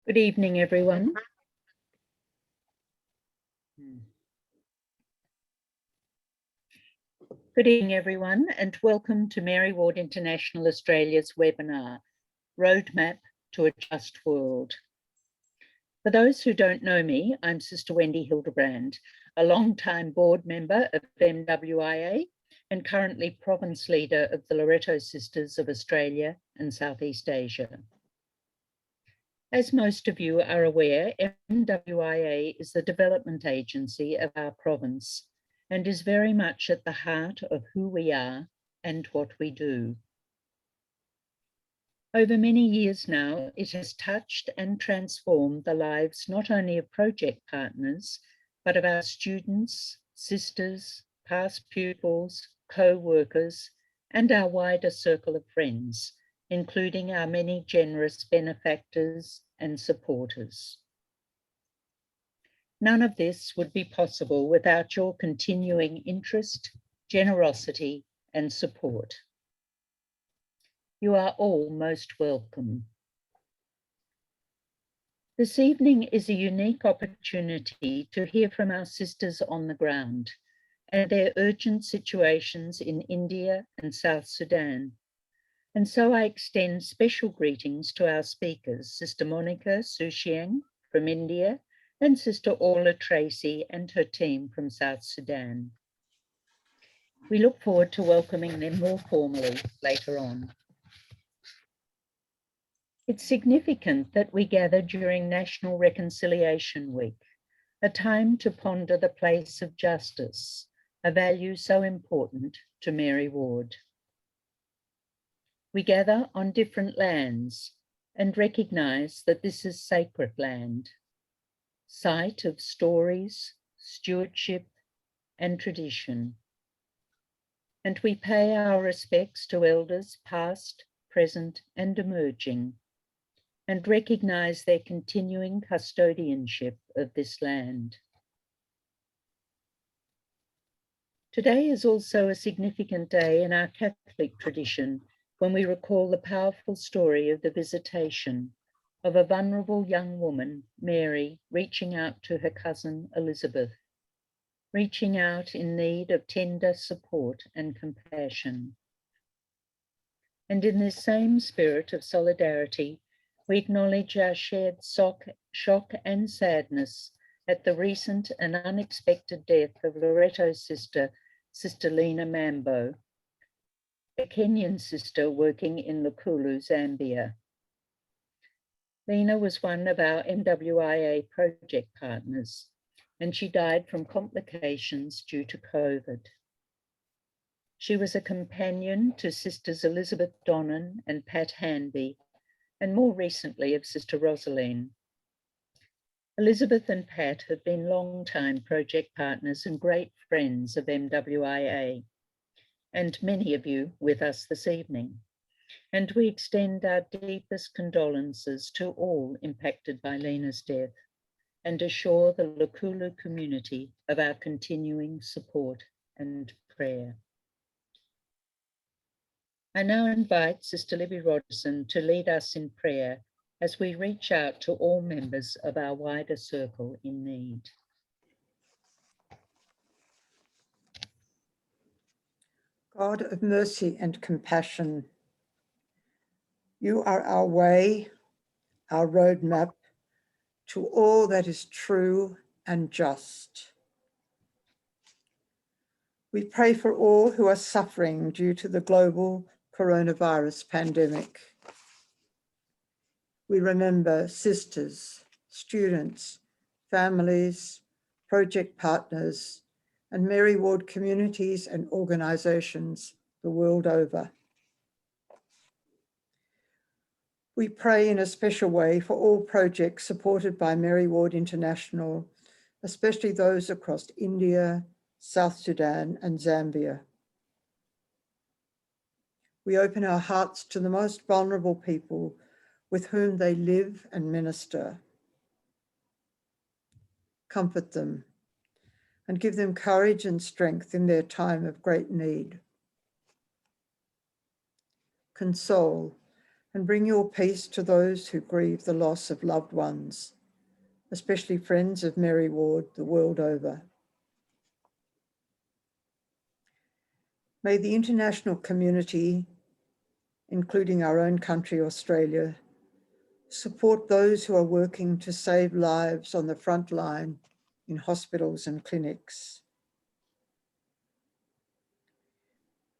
Good evening, everyone. Good evening, everyone, and welcome to Mary Ward International Australia's webinar, Roadmap to a Just World. For those who don't know me, I'm Sister Wendy Hildebrand, a long-time board member of MWIA and currently province leader of the Loreto Sisters of Australia and Southeast Asia. As most of you are aware, MWIA is the development agency of our province and is very much at the heart of who we are and what we do. Over many years now, it has touched and transformed the lives not only of project partners, but of our students, sisters, past pupils, co-workers, and our wider circle of friends, including our many generous benefactors and supporters. None of this would be possible without your continuing interest, generosity, and support. You are all most welcome. This evening is a unique opportunity to hear from our sisters on the ground and their urgent situations in India and South Sudan. And so I extend special greetings to our speakers, Sister Monica Suchiang from India and Sister Orla Treacy and her team from South Sudan. We look forward to welcoming them more formally later on. It's significant that we gather during National Reconciliation Week, a time to ponder the place of justice, a value so important to Mary Ward. We gather on different lands and recognise that this is sacred land, site of stories, stewardship, and tradition. And we pay our respects to elders past, present, and emerging, and recognise their continuing custodianship of this land. Today is also a significant day in our Catholic tradition when we recall the powerful story of the visitation of a vulnerable young woman, Mary, reaching out to her cousin Elizabeth, reaching out in need of tender support and compassion. And in this same spirit of solidarity, we acknowledge our shared shock and sadness at the recent and unexpected death of Loreto's sister, Sister Lena Mambo, a Kenyan sister working in Lukulu, Zambia. Lena was one of our MWIA project partners, and she died from complications due to COVID. She was a companion to Sisters Elizabeth Donnan and Pat Hanby, and more recently of Sister Rosaline. Elizabeth and Pat have been long-time project partners and great friends of MWIA, and many of you with us this evening. And we extend our deepest condolences to all impacted by Lena's death and assure the Lukulu community of our continuing support and prayer. I now invite Sister Libby Rogerson to lead us in prayer as we reach out to all members of our wider circle in need. God of mercy and compassion, you are our way, our roadmap to all that is true and just. We pray for all who are suffering due to the global coronavirus pandemic. We remember sisters, students, families, project partners, and Mary Ward communities and organisations the world over. We pray in a special way for all projects supported by Mary Ward International, especially those across India, South Sudan, and Zambia. We open our hearts to the most vulnerable people with whom they live and minister. Comfort them and give them courage and strength in their time of great need. Console and bring your peace to those who grieve the loss of loved ones, especially friends of Mary Ward the world over. May the international community, including our own country, Australia, support those who are working to save lives on the front line in hospitals and clinics.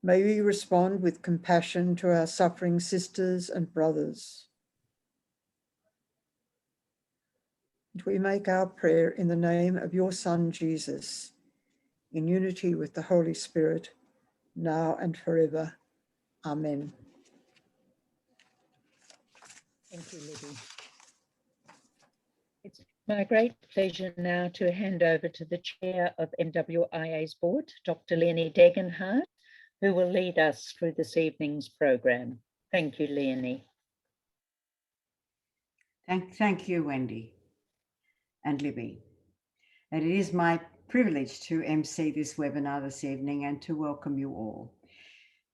May we respond with compassion to our suffering sisters and brothers. And we make our prayer in the name of your Son, Jesus, in unity with the Holy Spirit, now and forever. Amen. Thank you, Libby. It's my great pleasure now to hand over to the chair of MWIA's board, Dr. Leonie Degenhardt, who will lead us through this evening's program. Thank you, Leonie. Thank you, Wendy and Libby. And it is my privilege to MC this webinar this evening and to welcome you all.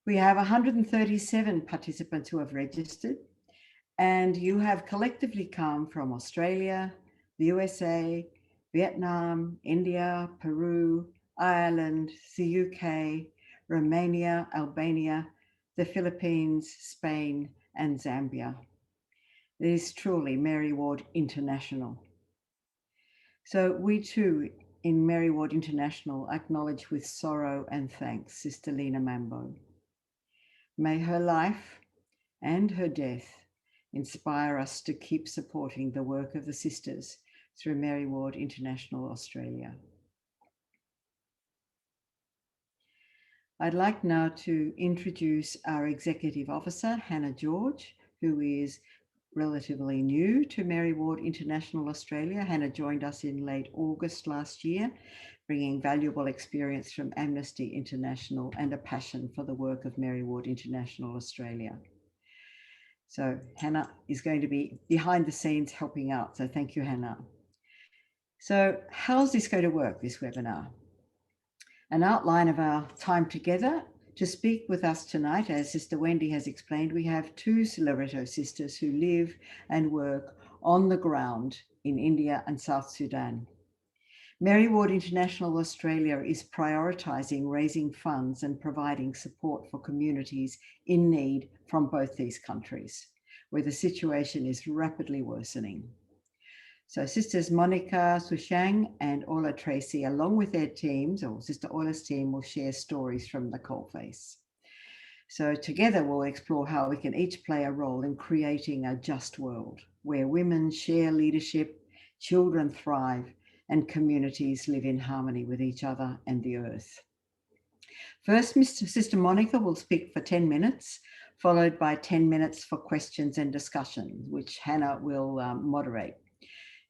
We have 137 participants who have registered, and you have collectively come from Australia, the USA, Vietnam, India, Peru, Ireland, the UK, Romania, Albania, the Philippines, Spain, and Zambia. It is truly Mary Ward International. So we too in Mary Ward International acknowledge with sorrow and thanks Sister Lena Mambo. May her life and her death inspire us to keep supporting the work of the sisters through Mary Ward International Australia. I'd like now to introduce our Executive Officer, Hannah George, who is relatively new to Mary Ward International Australia. Hannah joined us in late August last year, bringing valuable experience from Amnesty International and a passion for the work of Mary Ward International Australia. So Hannah is going to be behind the scenes helping out. So thank you, Hannah. So how's this going to work, this webinar? An outline of our time together. To speak with us tonight, as Sister Wendy has explained, we have two Loreto sisters who live and work on the ground in India and South Sudan. Mary Ward International Australia is prioritising raising funds and providing support for communities in need from both these countries, where the situation is rapidly worsening. So Sisters Monica, Suchiang and Orla Treacy, along with their teams, or Sister Orla's team, will share stories from the coalface. So together we'll explore how we can each play a role in creating a just world where women share leadership, children thrive, and communities live in harmony with each other and the earth. First, Sister Monica will speak for 10 minutes, followed by 10 minutes for questions and discussion, which Hannah will moderate.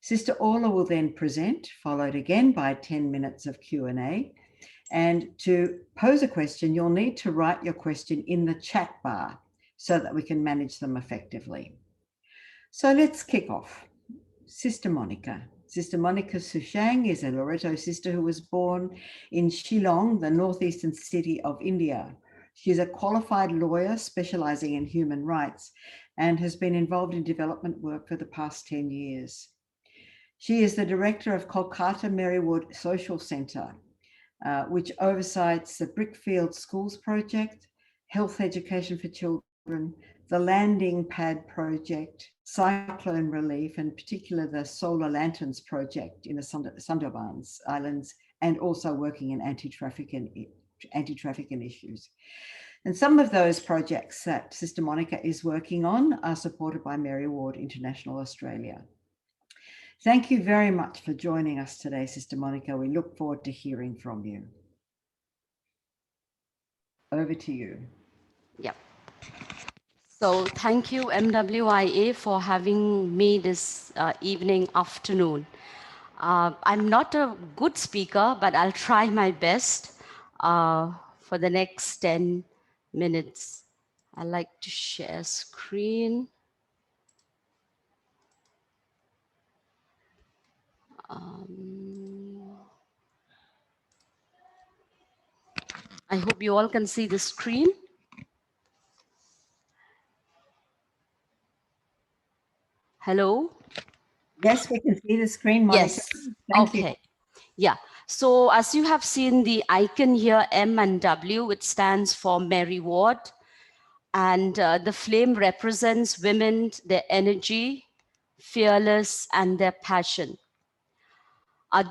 Sister Orla will then present, followed again by 10 minutes of Q&A. And to pose a question, you'll need to write your question in the chat bar so that we can manage them effectively. So let's kick off. Sister Monica. Sister Monica Suchiang is a Loreto sister who was born in Shillong, the northeastern city of India. She's a qualified lawyer specializing in human rights and has been involved in development work for the past 10 years. She is the director of Kolkata Mary Ward Social Centre, which oversights the Brickfield Schools Project, Health Education for Children, the Landing Pad Project, Cyclone Relief, and particularly the Solar Lanterns Project in the Sundarbans Islands, and also working in anti-trafficking issues. And some of those projects that Sister Monica is working on are supported by Mary Ward International Australia. Thank you very much for joining us today, Sister Monica. We look forward to hearing from you. Over to you. Yep. So thank you, MWIA, for having me this afternoon. I'm not a good speaker, but I'll try my best for the next 10 minutes. I like to share screen. I hope you all can see the screen. Hello? Yes, we can see the screen, Monica. Yes. Thank you. Okay. Yeah. So as you have seen the icon here, M and W, it stands for Mary Ward. And the flame represents women, their energy, fearless, and their passion.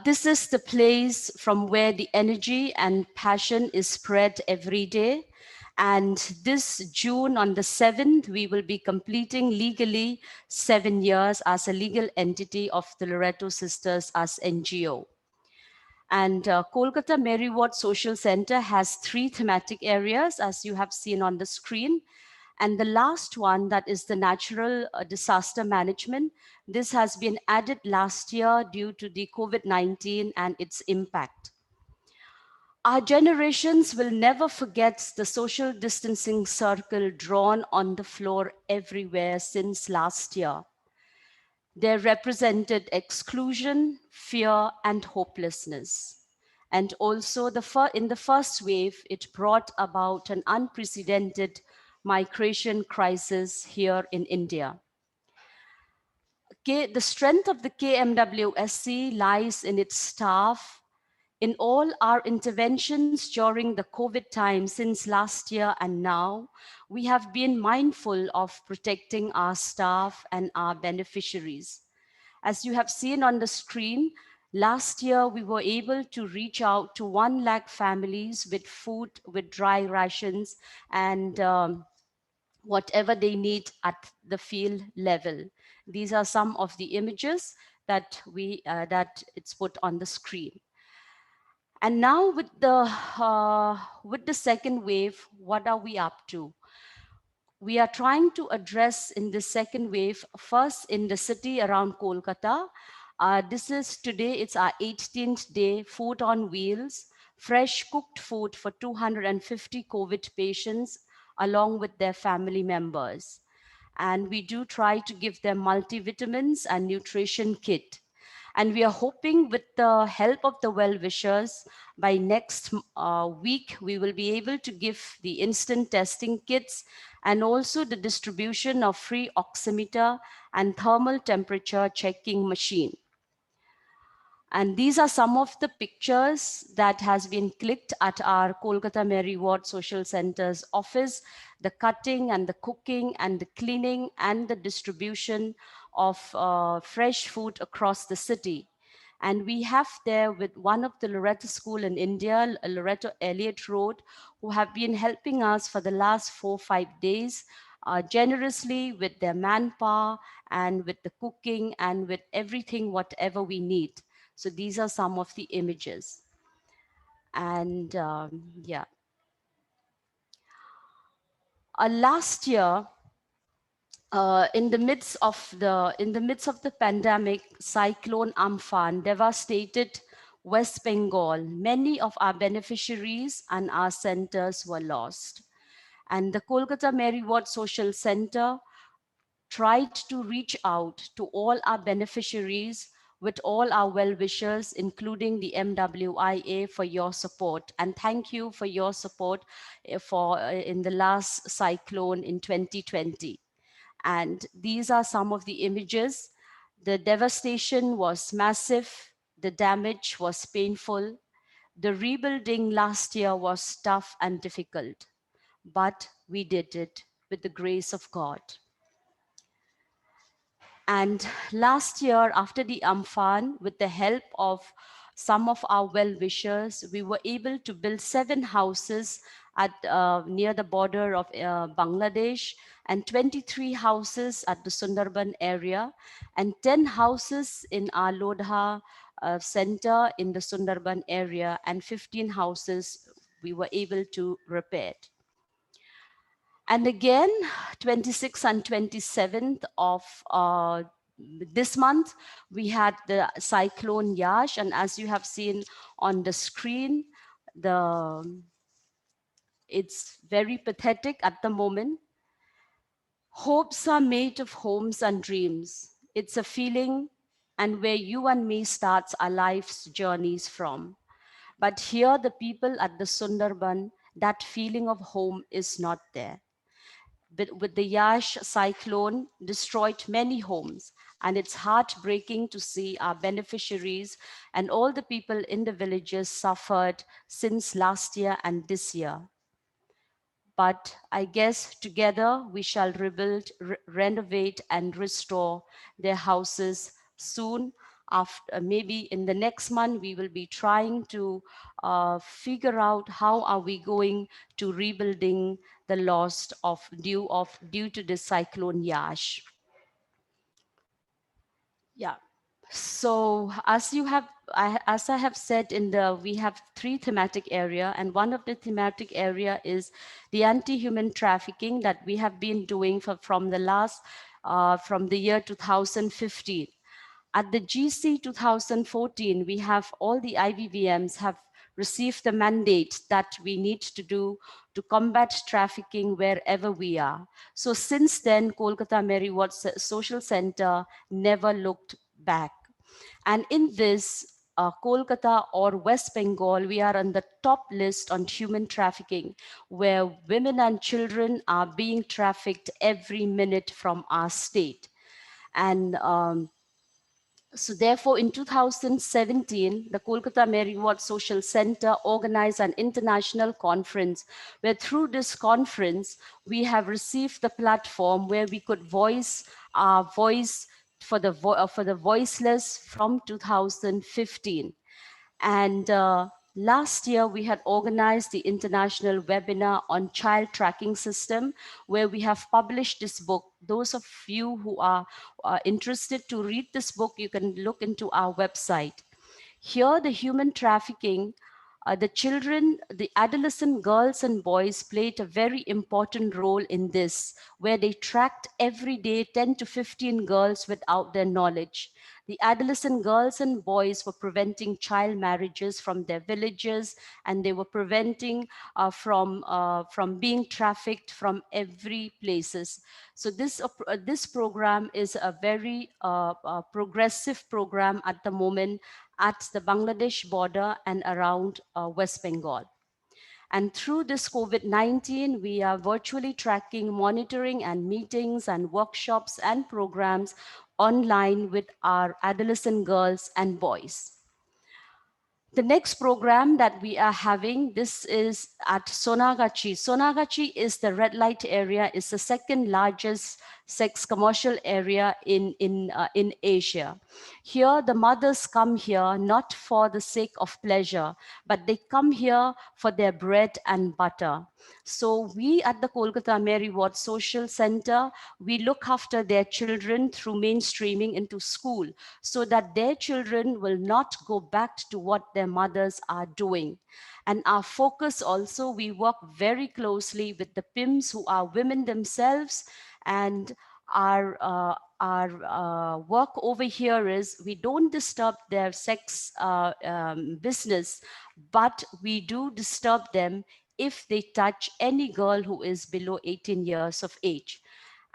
This is the place from where the energy and passion is spread every day. And this June on the 7th, we will be completing legally 7 years as a legal entity of the Loreto Sisters as NGO. And Kolkata Mary Ward Social Center has 3 thematic areas, as you have seen on the screen. And the last one, that is the natural disaster management. This has been added last year due to the COVID-19 and its impact. Our generations will never forget the social distancing circle drawn on the floor everywhere since last year. They represented exclusion, fear, and hopelessness. And also in the first wave, it brought about an unprecedented migration crisis here in India. The strength of the KMWSC lies in its staff. In all our interventions during the COVID time since last year and now, we have been mindful of protecting our staff and our beneficiaries. As you have seen on the screen, last year we were able to reach out to 1 lakh families with food, with dry rations, and whatever they need at the field level. These are some of the images that that it's put on the screen. And now with the second wave, what are we up to? We are trying to address in the second wave, first in the city around Kolkata. This is today, it's our 18th day, food on wheels, fresh cooked food for 250 COVID patients along with their family members. And we do try to give them multivitamins and nutrition kit. And we are hoping with the help of the well-wishers, by next week, we will be able to give the instant testing kits and also the distribution of free oximeter and thermal temperature checking machine. And these are some of the pictures that has been clicked at our Kolkata Mary Ward Social Center's office, the cutting and the cooking and the cleaning and the distribution of fresh food across the city. And we have there with one of the Loreto School in India, Loreto Elliott Road, who have been helping us for the last 4-5 days generously with their manpower and with the cooking and with everything, whatever we need. So these are some of the images. And yeah. Last year, in the midst of the pandemic, Cyclone Amphan devastated West Bengal. Many of our beneficiaries and our centers were lost. And the Kolkata Mary Ward Social Center tried to reach out to all our beneficiaries with all our well-wishers, including the MWIA, for your support. And thank you for your support in the last cyclone in 2020. And these are some of the images. The devastation was massive. The damage was painful. The rebuilding last year was tough and difficult, but we did it with the grace of God. And last year, after the Amphan, with the help of some of our well-wishers, we were able to build 7 houses at near the border of Bangladesh, and 23 houses at the Sundarban area, and 10 houses in our Lodha center in the Sundarban area, and 15 houses we were able to repair. And again, 26th and 27th of this month, we had the cyclone Yash, and as you have seen on the screen, it's very pathetic at the moment. Hopes are made of homes and dreams. It's a feeling, and where you and me starts our life's journeys from. But here, the people at the Sundarban, that feeling of home is not there. with the Yash cyclone destroyed many homes, and it's heartbreaking to see our beneficiaries and all the people in the villages suffered since last year and this year. But I guess together we shall rebuild, renovate, and restore their houses soon. After maybe in the next month, we will be trying to figure out how are we going to rebuilding the lost due to the cyclone Yash. Yeah. So as I have said we have 3 thematic area, and one of the thematic area is the anti-human trafficking that we have been doing from the year 2015. At the GC 2014, we have all the IVVMs have received the mandate that we need to do to combat trafficking wherever we are. So since then, Kolkata Mary Ward Social Center never looked back. And in this, Kolkata or West Bengal, we are on the top list on human trafficking, where women and children are being trafficked every minute from our state. And so therefore, in 2017, the Kolkata Mary Ward Social Center organized an international conference, where through this conference, we have received the platform where we could voice our voice for the voiceless from 2015. And last year, we had organized the international webinar on child tracking system, where we have published this book. Those of you who are interested to read this book, you can look into our website. Here, the human trafficking, the adolescent girls and boys played a very important role in this, where they tracked every day 10 to 15 girls without their knowledge. The adolescent girls and boys were preventing child marriages from their villages, and they were preventing from being trafficked from every places. So this program is a very progressive program at the moment at the Bangladesh border and around West Bengal. And through this COVID-19, we are virtually tracking, monitoring, and meetings and workshops and programs online with our adolescent girls and boys. The next program that we are having, this is at Sonagachi. Sonagachi is the red light area, is the second largest sex commercial area in Asia. Here, the mothers come here not for the sake of pleasure, but they come here for their bread and butter. So we at the Kolkata Mary Ward Social Center, we look after their children through mainstreaming into school, so that their children will not go back to what their mothers are doing. And our focus also, we work very closely with the PIMS who are women themselves, and our work over here is we don't disturb their sex business, but we do disturb them if they touch any girl who is below 18 years of age.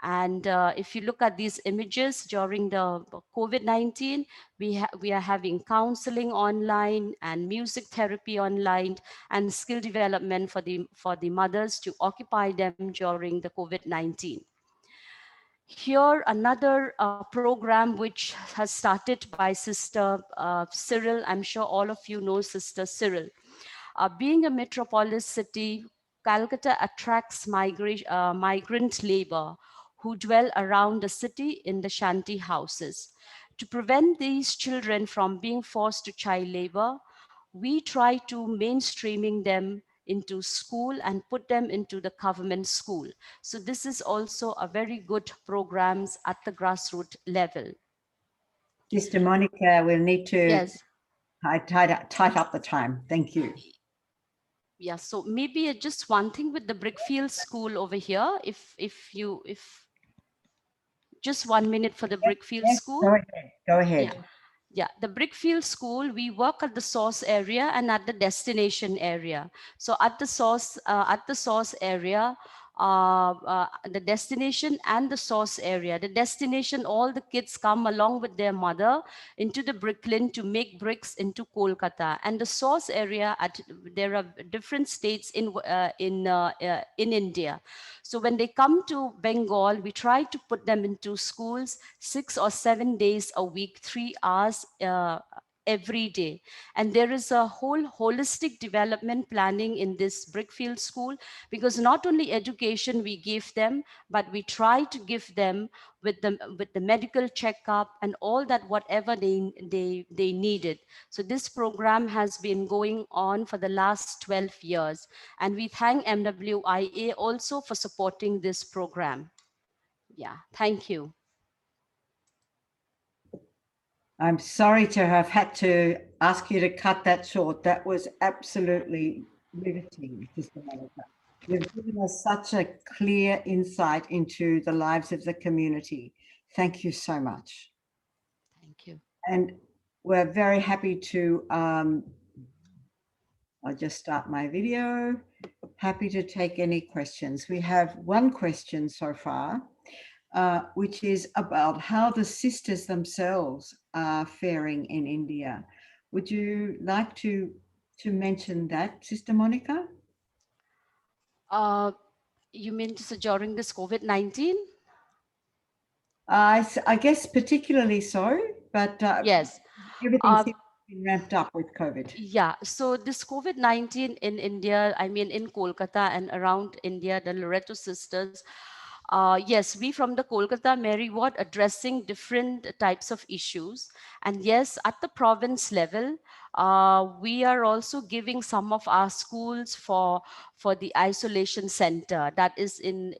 And if you look at these images during the COVID-19, we are having counseling online and music therapy online and skill development for the mothers to occupy them during the COVID-19. Here, another program which has started by Sister Cyril. I'm sure all of you know Sister Cyril. Being a metropolis city, Calcutta attracts migrant labor who dwell around the city in the shanty houses. To prevent these children from being forced to child labor, we try to mainstreaming them into school and put them into the government school. So this is also a very good programs at the grassroots level. Sister Monica, we'll need to Yes. tight up the time. Thank you. Yeah, so maybe just one thing with the Brickfield School over here, if just 1 minute for the Brickfield School. Go ahead. Yeah, the Brickfield School, we work at the source area and at the destination area. So at the source area, the destination and the source area. The destination, all the kids come along with their mother into the bricklin to make bricks into Kolkata. And the source area, there are different states in India. So when they come to Bengal, we try to put them into schools 6 or 7 days a week, 3 hours every day. And there is a whole holistic development planning in this Brickfield school, because not only education we give them, but we try to give them with the medical checkup and all that, whatever they needed. So this program has been going on for the last 12 years. And we thank MWIA also for supporting this program. Yeah, thank you. I'm sorry to have had to ask you to cut that short. That was absolutely riveting, Sister Monica. You've given us such a clear insight into the lives of the community. Thank you so much. Thank you. And we're very happy to, I'll just start my video. Happy to take any questions. We have one question so far, which is about how the sisters themselves are faring in India. Would you like to mention that, Sister Monica? You mean during this COVID-19? I guess particularly so, but Yes. everything seems to be ramped up with COVID. Yeah, so this COVID-19 in India, I mean in Kolkata and around India, the Loreto sisters, yes, we from the Kolkata Mary Ward addressing different types of issues. And yes, at the province level, we are also giving some of our schools for the isolation center that is in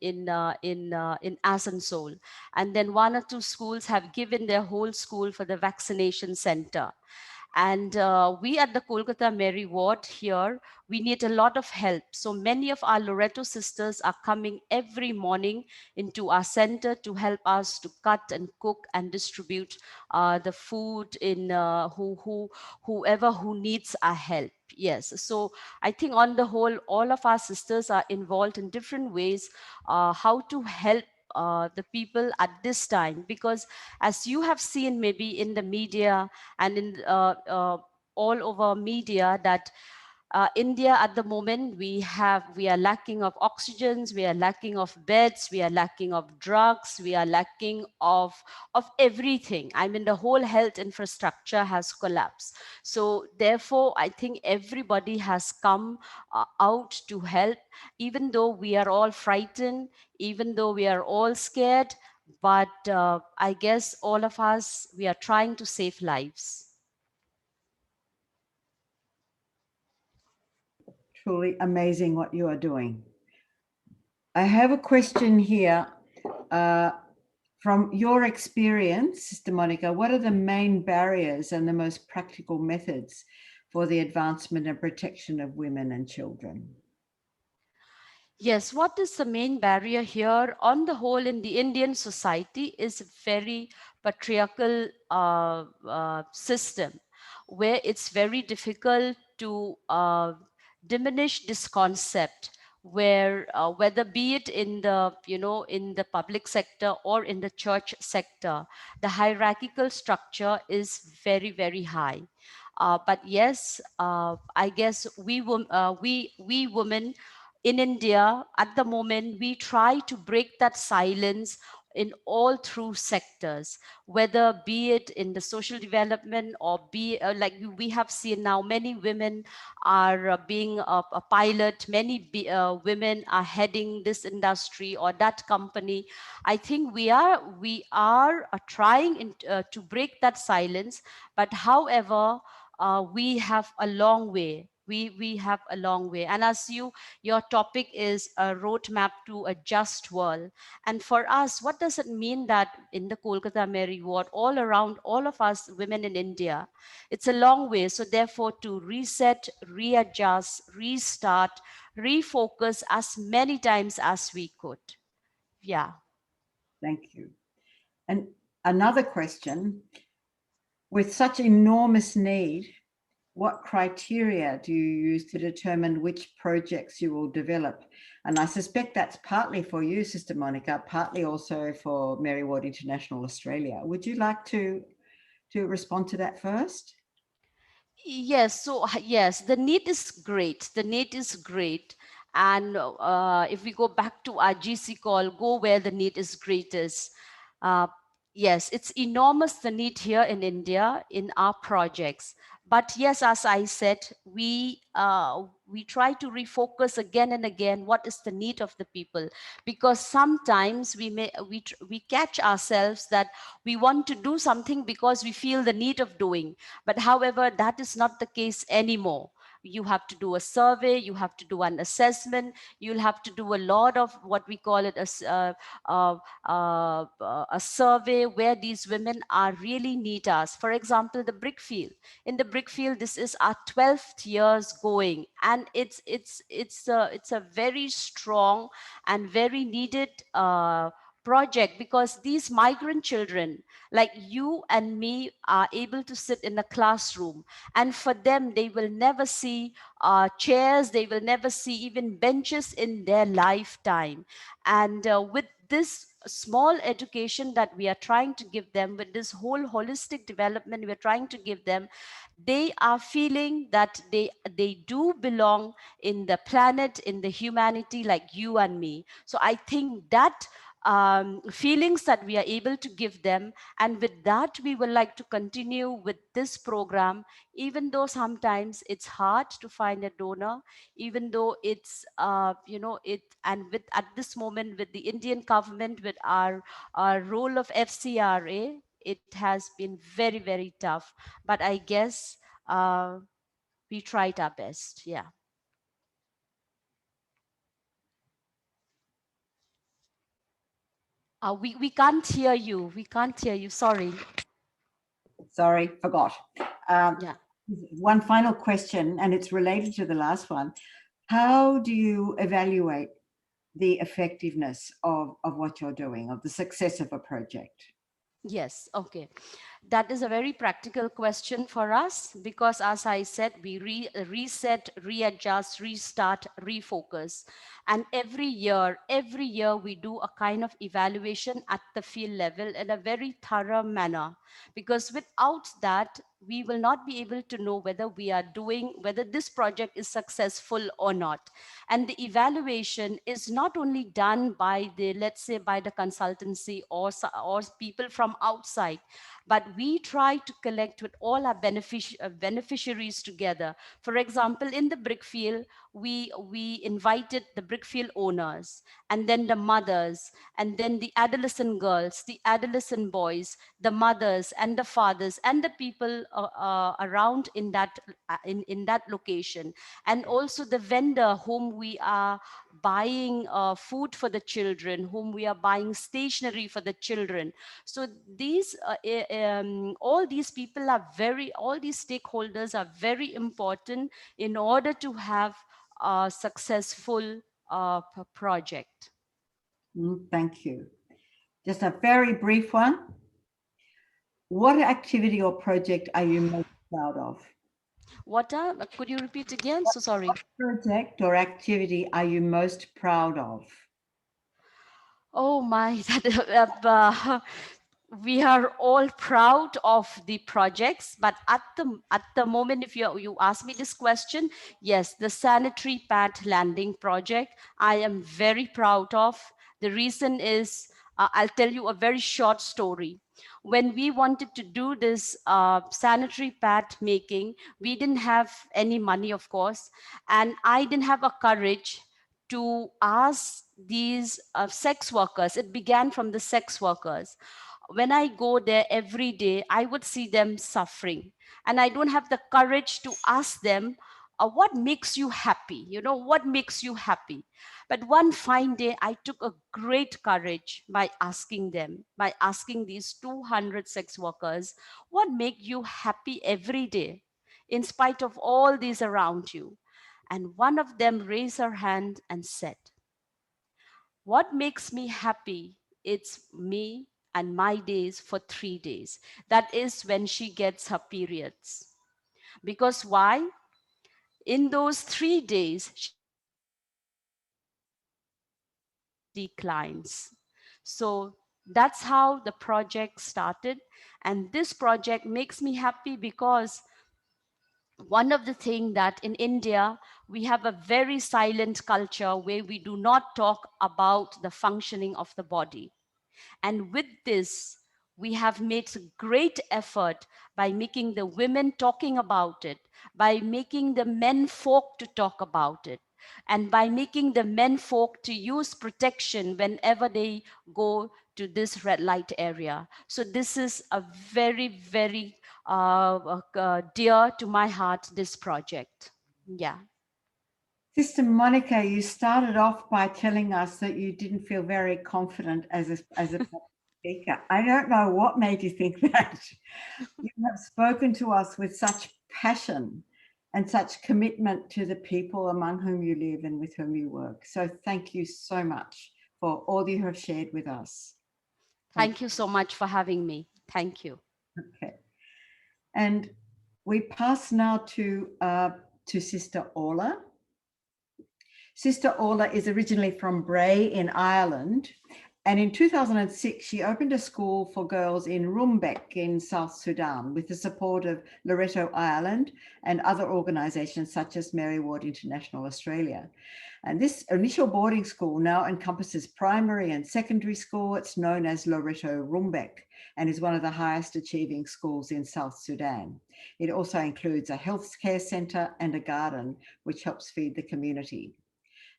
Asansol. And then 1 or 2 schools have given their whole school for the vaccination center. And we at the Kolkata Mary Ward here, we need a lot of help. So many of our Loreto sisters are coming every morning into our center to help us to cut and cook and distribute the food in whoever who needs our help. Yes, so I think on the whole, all of our sisters are involved in different ways how to help the people at this time, because as you have seen maybe in the media and in all over media that India at the moment, we are lacking of oxygens, we are lacking of beds, we are lacking of drugs, we are lacking of everything. I mean, the whole health infrastructure has collapsed. So therefore, I think everybody has come out to help, even though we are all frightened, even though we are all scared. But I guess all of us, we are trying to save lives. Truly amazing what you are doing. I have a question here. From your experience, Sister Monica, what are the main barriers and the most practical methods for the advancement and protection of women and children? Yes, what is the main barrier here on the whole in the Indian society is a very patriarchal system where it's very difficult to diminish this concept, where whether be it in the in the public sector or in the church sector, the hierarchical structure is very, very high. But yes, I guess we women in India at the moment, we try to break that silence in all through sectors, whether be it in the social development or be like we have seen now, many women are being a pilot, many women are heading this industry or that company. I think we are trying to break that silence, but however, we have a long way. We have a long way. And as your topic is a roadmap to a just world. And for us, what does it mean that in the Kolkata Mary Ward, all around, all of us women in India, it's a long way. So therefore, to reset, readjust, restart, refocus as many times as we could. Yeah. Thank you. And another question, with such enormous need, what criteria do you use to determine which projects you will develop? And I suspect that's partly for you, Sister Monica, partly also for Mary Ward International Australia. Would you like to respond to that first? Yes, so yes, the need is great. The need is great. And if we go back to our GC call, go where the need is greatest. Uh, yes, it's enormous, the need here in India in our projects. But yes, as I said, we try to refocus again and again what is the need of the people, because sometimes we catch ourselves that we want to do something because we feel the need of doing. But however, that is not the case anymore. You have to do a survey, you have to do an assessment, you'll have to do a lot of what we call it as a survey where these women are really need us. For example, the brick field. In the brick field, this is our 12th years going, and it's a very strong and very needed project, because these migrant children like you and me are able to sit in a classroom, and for them they will never see chairs, they will never see even benches in their lifetime. And with this small education that we are trying to give them, with this whole holistic development we're trying to give them, they are feeling that they do belong in the planet, in the humanity, like you and me. So I think that feelings that we are able to give them, and with that we would like to continue with this program, even though sometimes it's hard to find a donor, even though it's it, and with at this moment with the Indian government, with our role of FCRA, it has been very, very tough. But I guess we tried our best. Yeah. We can't hear you. We can't hear you. Sorry. Sorry, forgot. Yeah. One final question, and it's related to the last one. How do you evaluate the effectiveness of what you're doing, of the success of a project? Yes. Okay. That is a very practical question for us, because as I said, we reset, readjust, restart, refocus. And every year we do a kind of evaluation at the field level in a very thorough manner, because without that, we will not be able to know whether this project is successful or not. And the evaluation is not only done by let's say by the consultancy or people from outside, but we try to collect with all our beneficiaries together. For example, in the brickfield, we invited the brickfield owners, and then the mothers, and then the adolescent girls, the adolescent boys, the mothers and the fathers, and the people around in that location, and also the vendor whom we are buying food for the children, whom we are buying stationery for the children. So all these people are all these stakeholders are very important in order to have a successful project. Thank you. Just a very brief one. What activity or project are you most proud of? Could you repeat again? So sorry. What project or activity are you most proud of? Oh my, we are all proud of the projects, but at the moment, if you ask me this question, yes, the sanitary pad landing project, I am very proud of. The reason is, I'll tell you a very short story. When we wanted to do this sanitary pad making, we didn't have any money, of course, and I didn't have a courage to ask these sex workers. It began from the sex workers. When I go there every day, I would see them suffering. And I don't have the courage to ask them, what makes you happy? What makes you happy? But one fine day, I took a great courage by asking them, by asking these 200 sex workers, what make you happy every day, in spite of all these around you? And one of them raised her hand and said, what makes me happy? It's me and my days for 3 days. That is when she gets her periods. Because why? In those 3 days, she declines. So that's how the project started. And this project makes me happy because one of the things that in India, we have a very silent culture where we do not talk about the functioning of the body. And with this, we have made a great effort by making the women talking about it, by making the men folk to talk about it, and by making the men folk to use protection whenever they go to this red light area. So this is a very, very dear to my heart, this project. Yeah. Sister Monica, you started off by telling us that you didn't feel very confident as a speaker. I don't know what made you think that. You have spoken to us with such passion and such commitment to the people among whom you live and with whom you work. So thank you so much for all you have shared with us. Thank you so much for having me. Thank you. Okay. And we pass now to Sister Orla. Sister Orla is originally from Bray in Ireland, and in 2006 she opened a school for girls in Rumbek in South Sudan with the support of Loreto Ireland and other organisations such as Mary Ward International Australia. And this initial boarding school now encompasses primary and secondary school. It's known as Loreto Rumbek and is one of the highest achieving schools in South Sudan. It also includes a health care centre and a garden, which helps feed the community.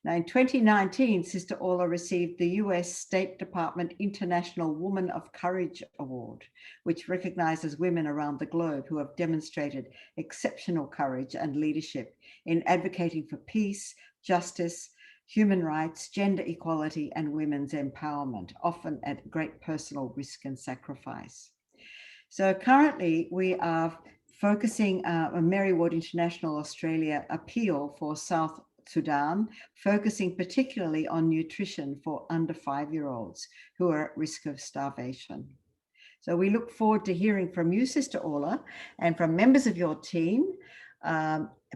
Now, in 2019, Sister Orla received the US State Department International Woman of Courage Award, which recognizes women around the globe who have demonstrated exceptional courage and leadership in advocating for peace, justice, human rights, gender equality, and women's empowerment, often at great personal risk and sacrifice. So currently, we are focusing on Mary Ward International Australia appeal for South Sudan, focusing particularly on nutrition for under 5-year-olds who are at risk of starvation. So we look forward to hearing from you, Sister Orla, and from members of your team,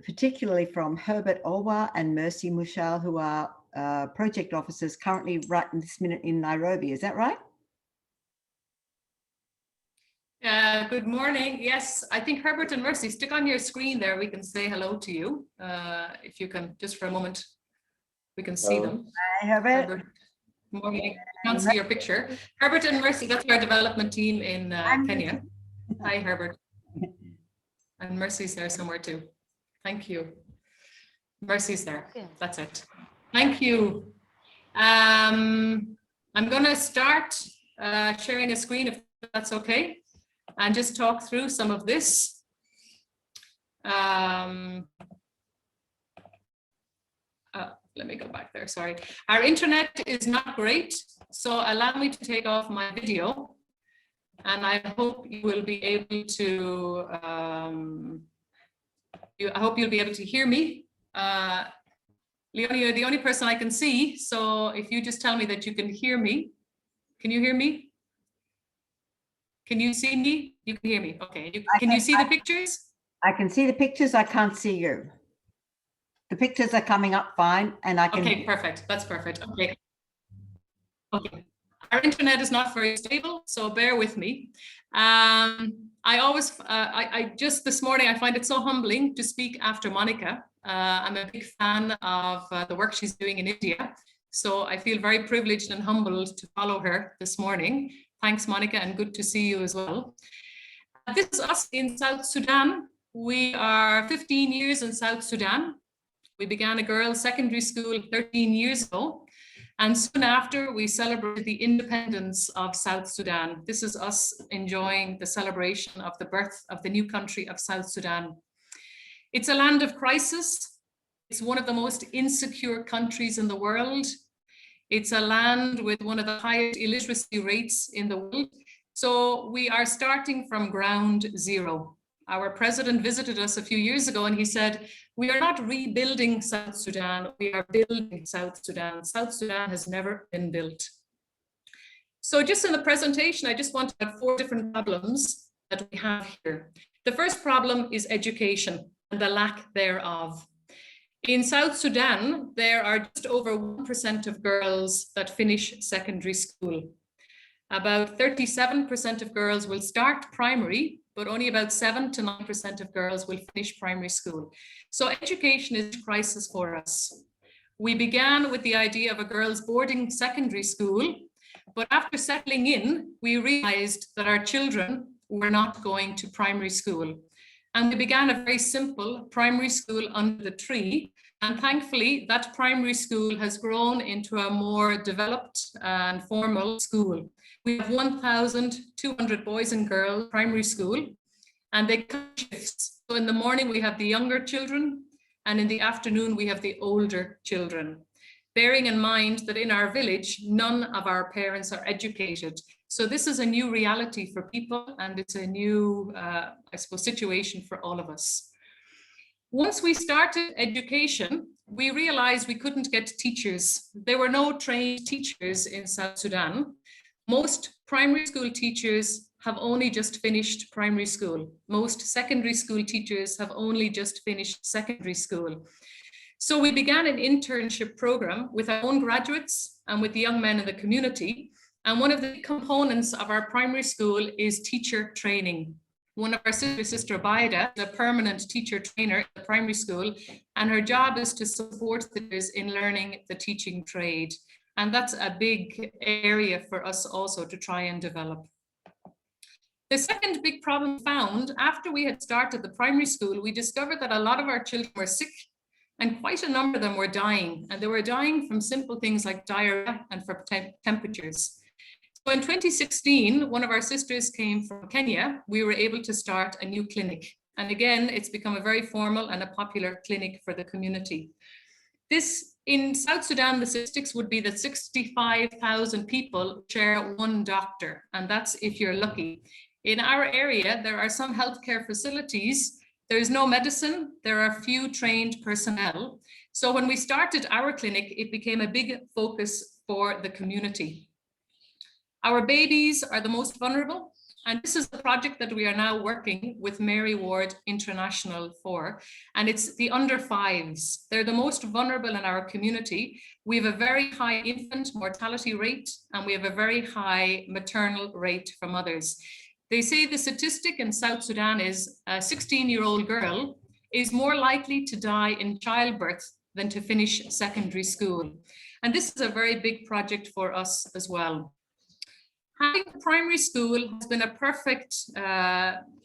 particularly from Herbert Olwa and Mercy Mushal, who are project officers currently right in this minute in Nairobi. Is that right? Good morning. Yes, I think Herbert and Mercy, stick on your screen there. We can say hello to you. If you can, just for a moment, we can see them. Hi, Herbert. Good morning. I can't see your picture. Herbert and Mercy, that's our development team in Kenya. Hi, Herbert. And Mercy's there somewhere too. Thank you. Mercy's there. That's it. Thank you. I'm going to start sharing a screen if that's okay, and just talk through some of this. Let me go back there, sorry. Our internet is not great, so allow me to take off my video, and I hope you will be able to, I hope you'll be able to hear me. Leonie, you're the only person I can see, so if you just tell me that you can hear me. Can you hear me? Can you see me? You can hear me. Okay. Can you see the pictures? I can see the pictures. I can't see you. The pictures are coming up fine, and I can. Okay, perfect. That's perfect. Okay. Okay. Our internet is not very stable, so bear with me. I always, I just this morning, I find it so humbling to speak after Monica. I'm a big fan of the work she's doing in India, so I feel very privileged and humbled to follow her this morning. Thanks, Monica, and good to see you as well. This is us in South Sudan. We are 15 years in South Sudan. We began a girls' secondary school 13 years ago, and soon after we celebrated the independence of South Sudan. This is us enjoying the celebration of the birth of the new country of South Sudan. It's a land of crisis. It's one of the most insecure countries in the world. It's a land with one of the highest illiteracy rates in the world. So we are starting from ground zero. Our president visited us a few years ago and he said, we are not rebuilding South Sudan, we are building South Sudan. South Sudan has never been built. So just in the presentation, I just want to have 4 different problems that we have here. The first problem is education and the lack thereof. In South Sudan, there are just over 1% of girls that finish secondary school. About 37% of girls will start primary, but only about 7 to 9% of girls will finish primary school. So education is a crisis for us. We began with the idea of a girls' boarding secondary school, but after settling in, we realized that our children were not going to primary school. And we began a very simple primary school under the tree. And thankfully, that primary school has grown into a more developed and formal school. We have 1,200 boys and girls primary school, and they come shifts. So in the morning, we have the younger children, and in the afternoon, we have the older children. Bearing in mind that in our village, none of our parents are educated. So this is a new reality for people, and it's a new, I suppose, situation for all of us. Once we started education, we realized we couldn't get teachers. There were no trained teachers in South Sudan. Most primary school teachers have only just finished primary school. Most secondary school teachers have only just finished secondary school. So we began an internship program with our own graduates and with the young men in the community. And one of the components of our primary school is teacher training. One of our Sister Baida is a permanent teacher trainer at the primary school, and her job is to support teachers in learning the teaching trade. And that's a big area for us also to try and develop. The second big problem found after we had started the primary school, we discovered that a lot of our children were sick, and quite a number of them were dying. And they were dying from simple things like diarrhea and from temperatures. So in 2016, one of our sisters came from Kenya. We were able to start a new clinic. And again, it's become a very formal and a popular clinic for the community. This, in South Sudan, the statistics would be that 65,000 people share one doctor, and that's if you're lucky. In our area, there are some healthcare facilities. There is no medicine. There are few trained personnel. So when we started our clinic, it became a big focus for the community. Our babies are the most vulnerable, and this is the project that we are now working with Mary Ward International for, and it's the under fives. They're the most vulnerable in our community. We have a very high infant mortality rate, and we have a very high maternal rate for mothers. They say the statistic in South Sudan is a 16-year-old girl is more likely to die in childbirth than to finish secondary school. And this is a very big project for us as well. Having a primary school has been a perfect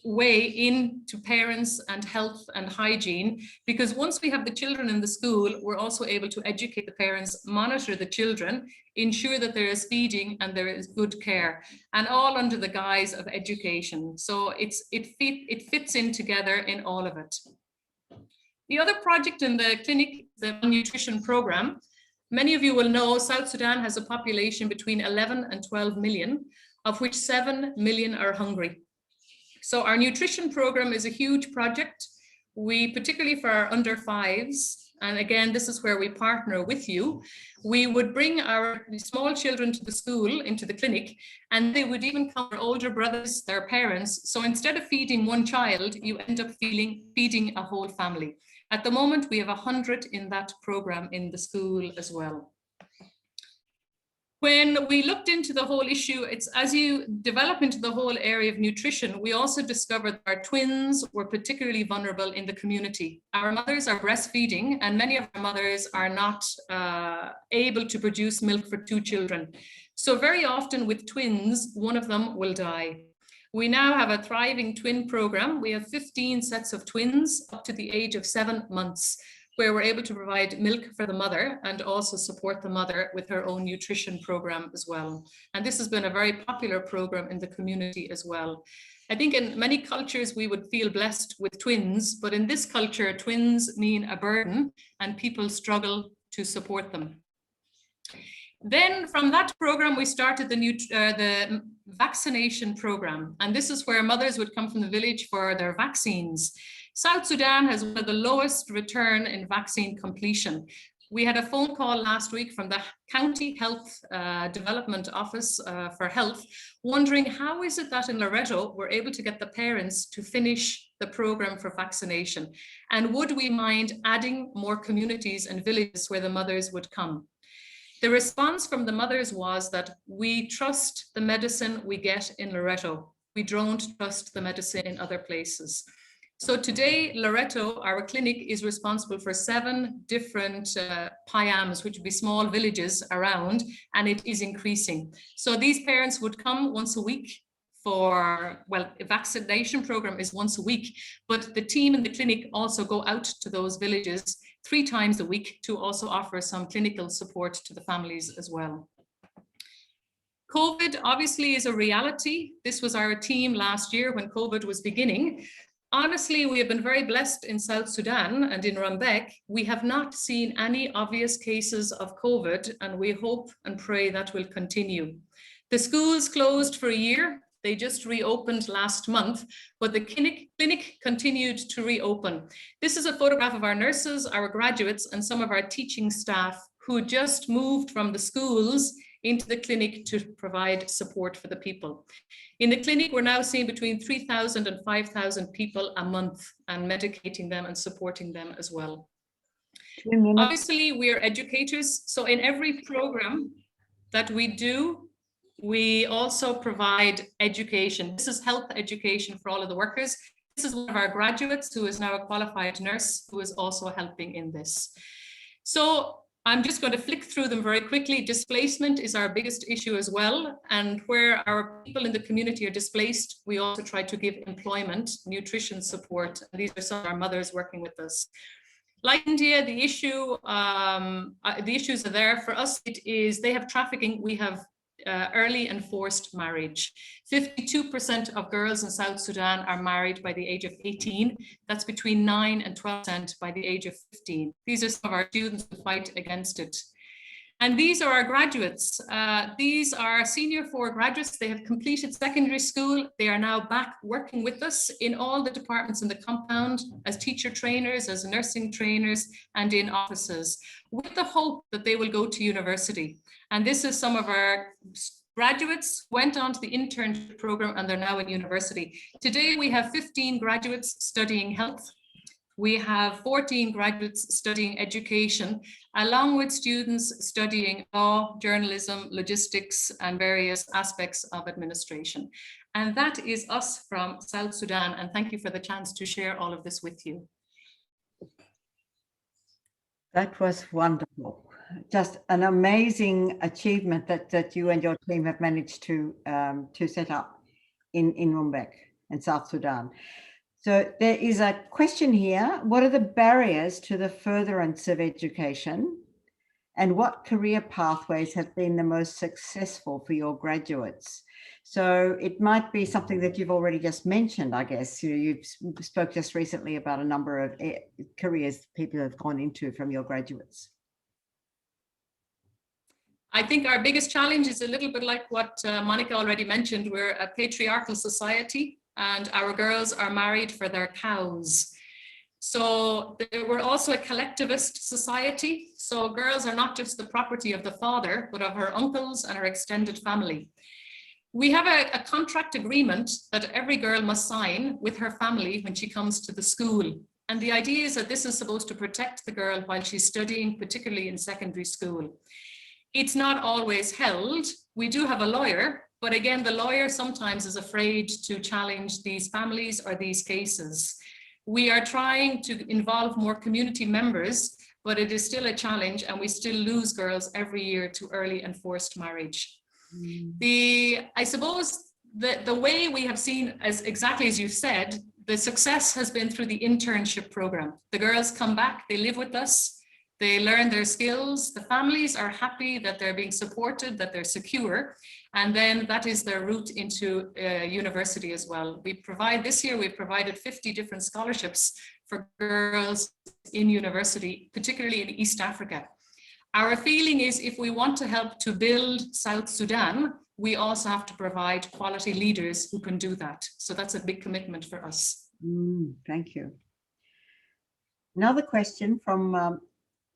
way into parents and health and hygiene, because once we have the children in the school, we're also able to educate the parents, monitor the children, ensure that there is feeding and there is good care, and all under the guise of education. So it fits in together in all of it. The other project in the clinic, the nutrition program. Many of you will know South Sudan has a population between 11 and 12 million, of which 7 million are hungry. So our nutrition program is a huge project. We, particularly for our under fives, and again, this is where we partner with you, we would bring our small children to the school, into the clinic, and they would even come our older brothers, their parents. So instead of feeding one child, you end up feeding a whole family. At the moment, we have 100 in that program in the school as well. When we looked into the whole issue, it's as you develop into the whole area of nutrition, we also discovered that our twins were particularly vulnerable in the community. Our mothers are breastfeeding, and many of our mothers are not able to produce milk for 2 children. So very often with twins, one of them will die. We now have a thriving twin program. We have 15 sets of twins up to the age of 7 months, where we're able to provide milk for the mother and also support the mother with her own nutrition program as well. And this has been a very popular program in the community as well. I think in many cultures we would feel blessed with twins, but in this culture, twins mean a burden and people struggle to support them. Then from that program, we started the vaccination program. And this is where mothers would come from the village for their vaccines. South Sudan has one of the lowest return in vaccine completion. We had a phone call last week from the County Health Development Office for Health, wondering how is it that in Loreto, we're able to get the parents to finish the program for vaccination? And would we mind adding more communities and villages where the mothers would come? The response from the mothers was that we trust the medicine we get in Loreto. We don't trust the medicine in other places. So today, Loreto, our clinic, is responsible for 7 different PIAMs, which would be small villages around, and it is increasing. So these parents would come once a week for, well, a vaccination program is once a week, but the team in the clinic also go out to those villages 3 times a week to also offer some clinical support to the families as well. COVID obviously is a reality. This was our team last year when COVID was beginning. Honestly, we have been very blessed in South Sudan and in Rumbek. We have not seen any obvious cases of COVID, and we hope and pray that will continue. The schools closed for a year. They just reopened last month, but the clinic continued to reopen. This is a photograph of our nurses, our graduates, and some of our teaching staff who just moved from the schools into the clinic to provide support for the people. In the clinic, we're now seeing between 3,000 and 5,000 people a month and medicating them and supporting them as well. Obviously, we are educators. So in every program that we do, we also provide education. This is health education for all of the workers. This is one of our graduates who is now a qualified nurse who is also helping in this. So I'm just going to flick through them very quickly. Displacement is our biggest issue as well. And where our people in the community are displaced, we also try to give employment, nutrition support. And these are some of our mothers working with us. Like India, the issues are there. For us, it is, they have trafficking, we have early and forced marriage. 52% of girls in South Sudan are married by the age of 18. That's between 9 and 12% by the age of 15. These are some of our students who fight against it. And these are our graduates. These are senior 4 graduates. They have completed secondary school. They are now back working with us in all the departments in the compound as teacher trainers, as nursing trainers, and in offices, with the hope that they will go to university. And this is some of our graduates went on to the internship program and they're now in university. Today we have 15 graduates studying health. We have 14 graduates studying education, along with students studying law, journalism, logistics, and various aspects of administration. And that is us from South Sudan. And thank you for the chance to share all of this with you. That was wonderful. Just an amazing achievement that you and your team have managed to set up in Rumbek and South Sudan. So there is a question here. What are the barriers to the furtherance of education? And what career pathways have been the most successful for your graduates? So it might be something that you've already just mentioned, I guess. You spoke just recently about a number of careers people have gone into from your graduates. I think our biggest challenge is a little bit like what Monica already mentioned. We're a patriarchal society and our girls are married for their cows. So we're also a collectivist society. So girls are not just the property of the father, but of her uncles and her extended family. We have a contract agreement that every girl must sign with her family when she comes to the school. And the idea is that this is supposed to protect the girl while she's studying, particularly in secondary school. It's not always held. We do have a lawyer, but again, the lawyer sometimes is afraid to challenge these families or these cases. We are trying to involve more community members, but it is still a challenge and we still lose girls every year to early and forced marriage. I suppose the way we have seen, as exactly as you said, the success has been through the internship program. The girls come back, they live with us, they learn their skills, the families are happy that they're being supported, that they're secure, and then that is their route into university as well. This year we've provided 50 different scholarships for girls in university, particularly in East Africa. Our feeling is if we want to help to build South Sudan, we also have to provide quality leaders who can do that. So that's a big commitment for us. Thank you. Another question from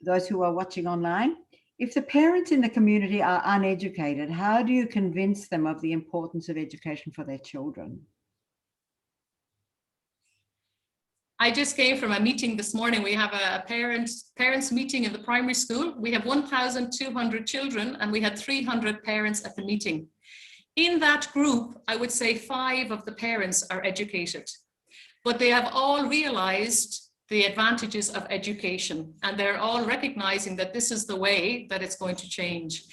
those who are watching online. If the parents in the community are uneducated, how do you convince them of the importance of education for their children? I just came from a meeting this morning. We have a parents meeting in the primary school. We have 1,200 children and we had 300 parents at the meeting. In that group, I would say 5 of the parents are educated, but they have all realized the advantages of education and they're all recognizing that this is the way that it's going to change.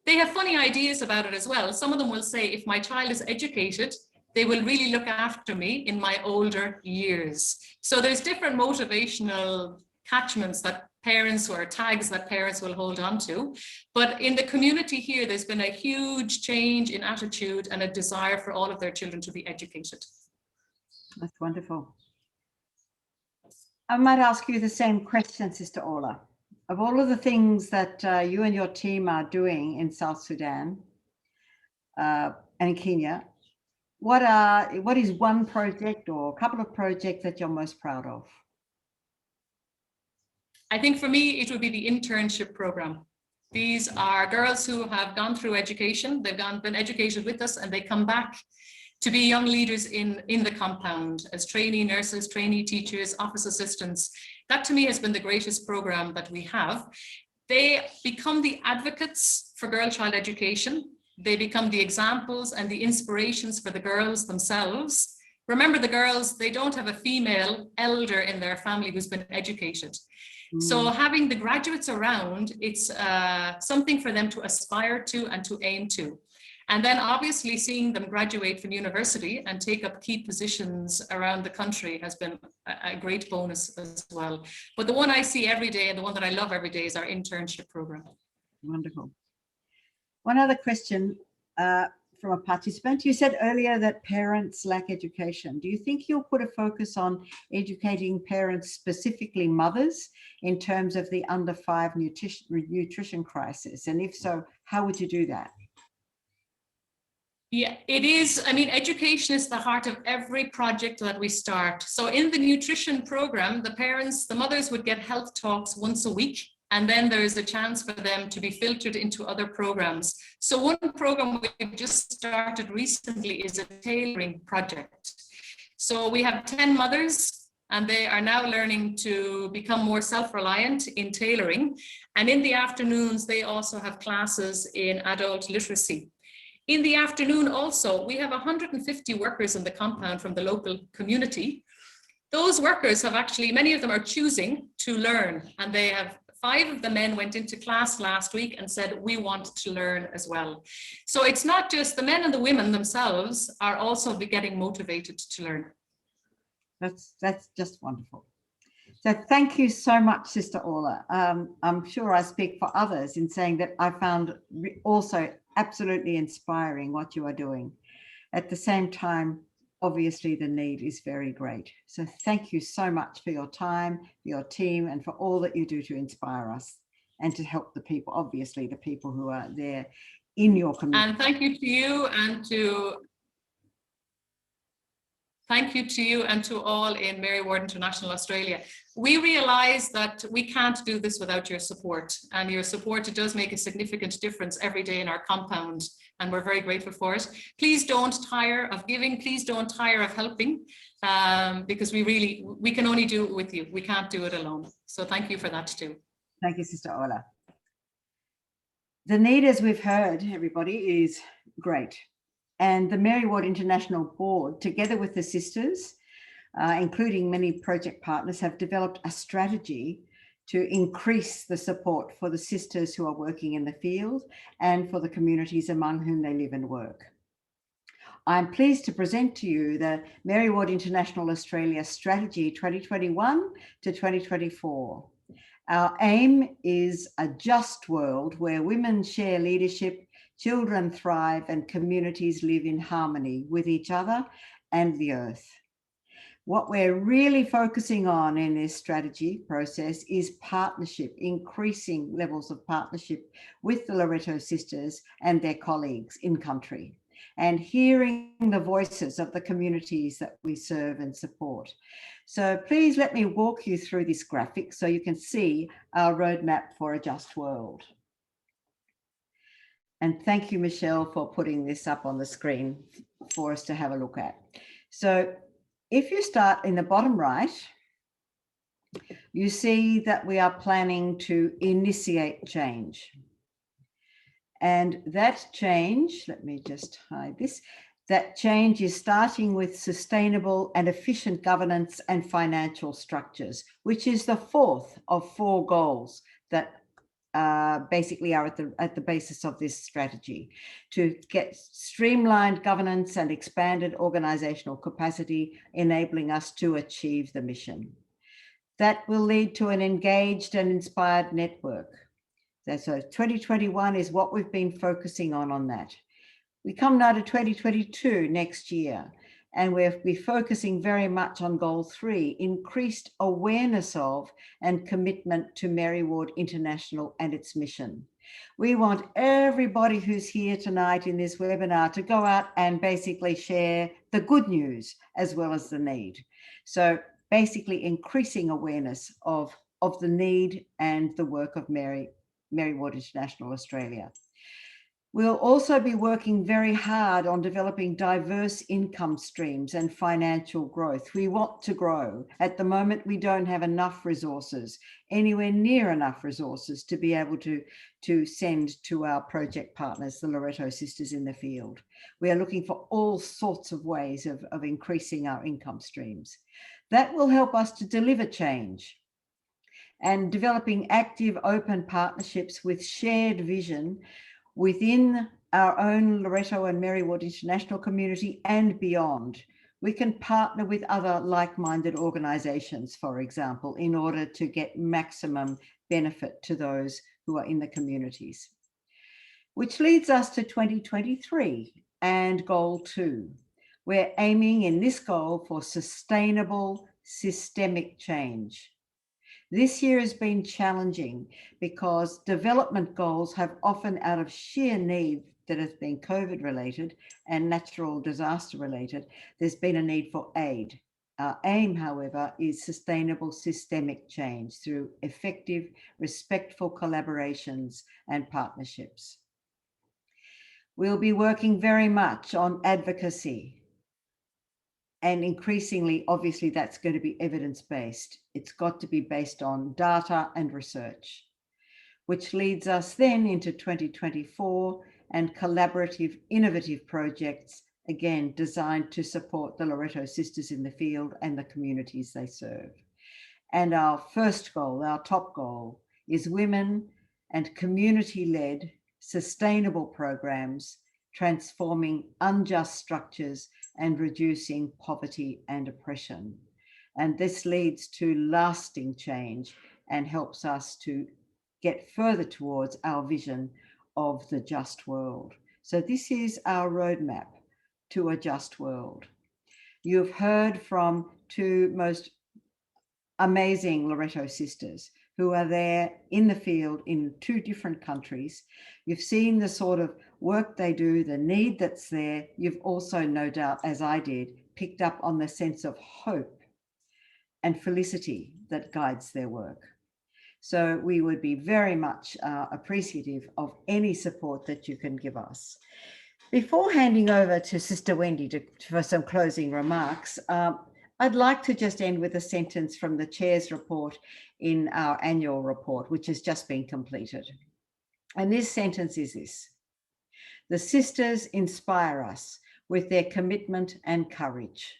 They have funny ideas about it as well. Some of them will say, if my child is educated, they will really look after me in my older years. So there's different motivational catchments that parents, or tags that parents will hold on to. But in the community here, there's been a huge change in attitude and a desire for all of their children to be educated. That's wonderful. I might ask you the same question, Sister Orla. Of all of the things that you and your team are doing in South Sudan and in Kenya, what is one project or a couple of projects that you're most proud of? I think for me, it would be the internship program. These are girls who have gone through education. They've been educated with us and they come back to be young leaders in the compound as trainee nurses, trainee teachers, office assistants. That to me has been the greatest program that we have. They become the advocates for girl-child education. They become the examples and the inspirations for the girls themselves. Remember, the girls, they don't have a female elder in their family who's been educated. So having the graduates around, it's something for them to aspire to and to aim to. And then obviously seeing them graduate from university and take up key positions around the country has been a great bonus as well. But the one I see every day and the one that I love every day is our internship program. Wonderful. One other question from a participant. You said earlier that parents lack education. Do you think you'll put a focus on educating parents, specifically mothers, in terms of the under 5 nutrition crisis? And if so, how would you do that? Yeah, it is. I mean, education is the heart of every project that we start. So in the nutrition program, the mothers would get health talks once a week. And then there is a chance for them to be filtered into other programs. So one program we've just started recently is a tailoring project. So we have 10 mothers and they are now learning to become more self-reliant in tailoring. And in the afternoons, they also have classes in adult literacy. In the afternoon also, we have 150 workers in the compound from the local community. Those workers have actually, many of them are choosing to learn, and they have 5 of the men went into class last week and said, we want to learn as well. So it's not just the men and the women themselves are also getting motivated to learn. That's just wonderful. So thank you so much, Sister Orla. I'm sure I speak for others in saying that I found also absolutely inspiring what you are doing. At the same time, obviously the need is very great. So thank you so much for your time, for your team, and for all that you do to inspire us and to help the people, obviously the people who are there in your community. And thank you to you and to all in Mary Ward International Australia. We realize that we can't do this without your support, and your support, it does make a significant difference every day in our compound, and we're very grateful for it. Please don't tire of giving, please don't tire of helping, because we can only do it with you. We can't do it alone. So thank you for that too. Thank you, Sister Orla. The need, as we've heard, everybody, is great. And the Mary Ward International Board, together with the sisters, including many project partners, have developed a strategy to increase the support for the sisters who are working in the field and for the communities among whom they live and work. I'm pleased to present to you the Mary Ward International Australia Strategy 2021 to 2024. Our aim is a just world where women share leadership, children thrive, and communities live in harmony with each other and the earth. What we're really focusing on in this strategy process is partnership, increasing levels of partnership with the Loreto sisters and their colleagues in country, and hearing the voices of the communities that we serve and support. So please let me walk you through this graphic so you can see our roadmap for a just world. And thank you, Michelle, for putting this up on the screen for us to have a look at. So if you start in the bottom right, you see that we are planning to initiate change. And that change, let me just hide this, that change is starting with sustainable and efficient governance and financial structures, which is the fourth of 4 goals that basically are at the basis of this strategy, to get streamlined governance and expanded organizational capacity, enabling us to achieve the mission. That will lead to an engaged and inspired network. So 2021 is what we've been focusing on that. We come now to 2022 next year, and we'll be focusing very much on goal 3, increased awareness of and commitment to Mary Ward International and its mission. We want everybody who's here tonight in this webinar to go out and basically share the good news as well as the need. So basically increasing awareness of the need and the work of Mary Ward International Australia. We'll also be working very hard on developing diverse income streams and financial growth. We want to grow. At the moment, we don't have enough resources, anywhere near enough resources to be able to send to our project partners, the Loreto Sisters in the field. We are looking for all sorts of ways of increasing our income streams. That will help us to deliver change, and developing active, open partnerships with shared vision within our own Loreto and Mary Ward International community and beyond. We can partner with other like-minded organizations, for example, in order to get maximum benefit to those who are in the communities. Which leads us to 2023 and goal 2. We're aiming in this goal for sustainable systemic change. This year has been challenging because development goals have often, out of sheer need that has been COVID related and natural disaster related, there's been a need for aid. Our aim, however, is sustainable systemic change through effective, respectful collaborations and partnerships. We'll be working very much on advocacy. And increasingly, obviously, that's going to be evidence-based. It's got to be based on data and research, which leads us then into 2024 and collaborative, innovative projects, again, designed to support the Loreto Sisters in the field and the communities they serve. And our first goal, our top goal, is women and community-led sustainable programs transforming unjust structures and reducing poverty and oppression. And this leads to lasting change and helps us to get further towards our vision of the just world. So this is our roadmap to a just world. You've heard from 2 most amazing Loreto sisters who are there in the field in 2 different countries. You've seen the sort of work they do, the need that's there. You've also, no doubt, as I did, picked up on the sense of hope and felicity that guides their work. So we would be very much appreciative of any support that you can give us. Before handing over to Sister Wendy for some closing remarks, I'd like to just end with a sentence from the Chair's report in our annual report, which has just been completed. And this sentence is this: the sisters inspire us with their commitment and courage.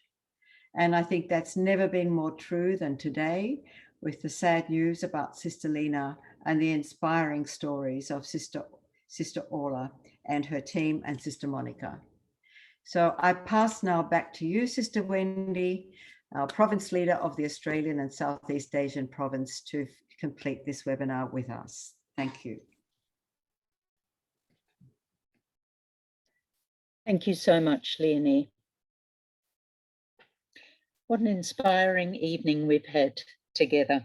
And I think that's never been more true than today, with the sad news about Sister Lena and the inspiring stories of Sister Orla and her team and Sister Monica. So I pass now back to you, Sister Wendy, our province leader of the Australian and Southeast Asian province, to complete this webinar with us. Thank you. Thank you so much, Leonie. What an inspiring evening we've had together.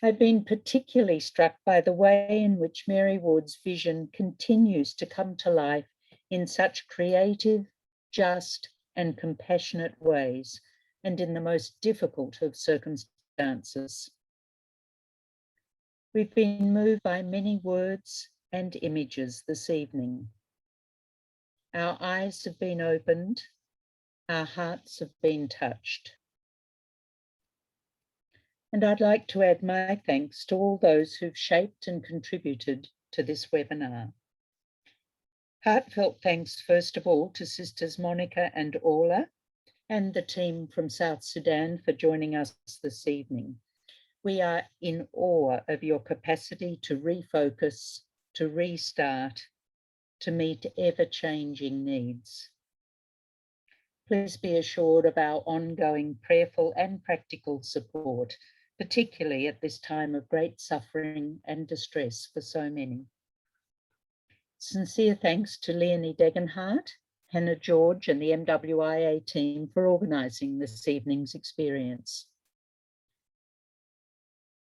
I've been particularly struck by the way in which Mary Ward's vision continues to come to life in such creative, just, and compassionate ways, and in the most difficult of circumstances. We've been moved by many words and images this evening. Our eyes have been opened, our hearts have been touched. And I'd like to add my thanks to all those who've shaped and contributed to this webinar. Heartfelt thanks, first of all, to Sisters Monica and Orla and the team from South Sudan for joining us this evening. We are in awe of your capacity to refocus, to restart, to meet ever-changing needs. Please be assured of our ongoing prayerful and practical support, particularly at this time of great suffering and distress for so many. Sincere thanks to Leonie Degenhardt, Hannah George and the MWIA team for organising this evening's experience.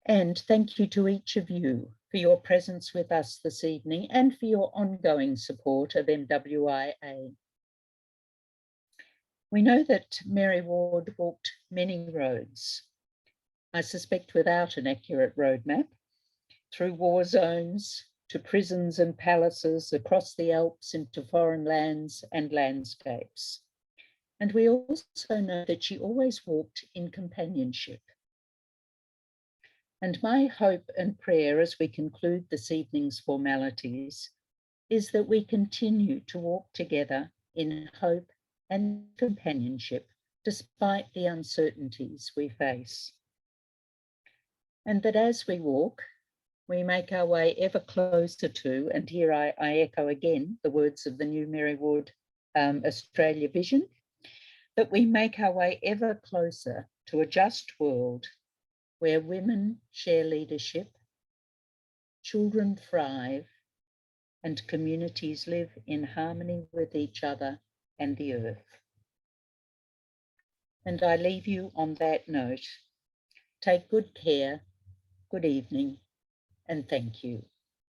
And thank you to each of you for your presence with us this evening and for your ongoing support of MWIA. We know that Mary Ward walked many roads, I suspect without an accurate roadmap, through war zones, to prisons and palaces, across the Alps into foreign lands and landscapes. And we also know that she always walked in companionship. And my hope and prayer as we conclude this evening's formalities is that we continue to walk together in hope and companionship despite the uncertainties we face. And that as we walk, we make our way ever closer to, and here I echo again the words of the new Mary Ward Australia vision, that we make our way ever closer to a just world where women share leadership, children thrive, and communities live in harmony with each other and the earth. And I leave you on that note. Take good care, good evening, and thank you.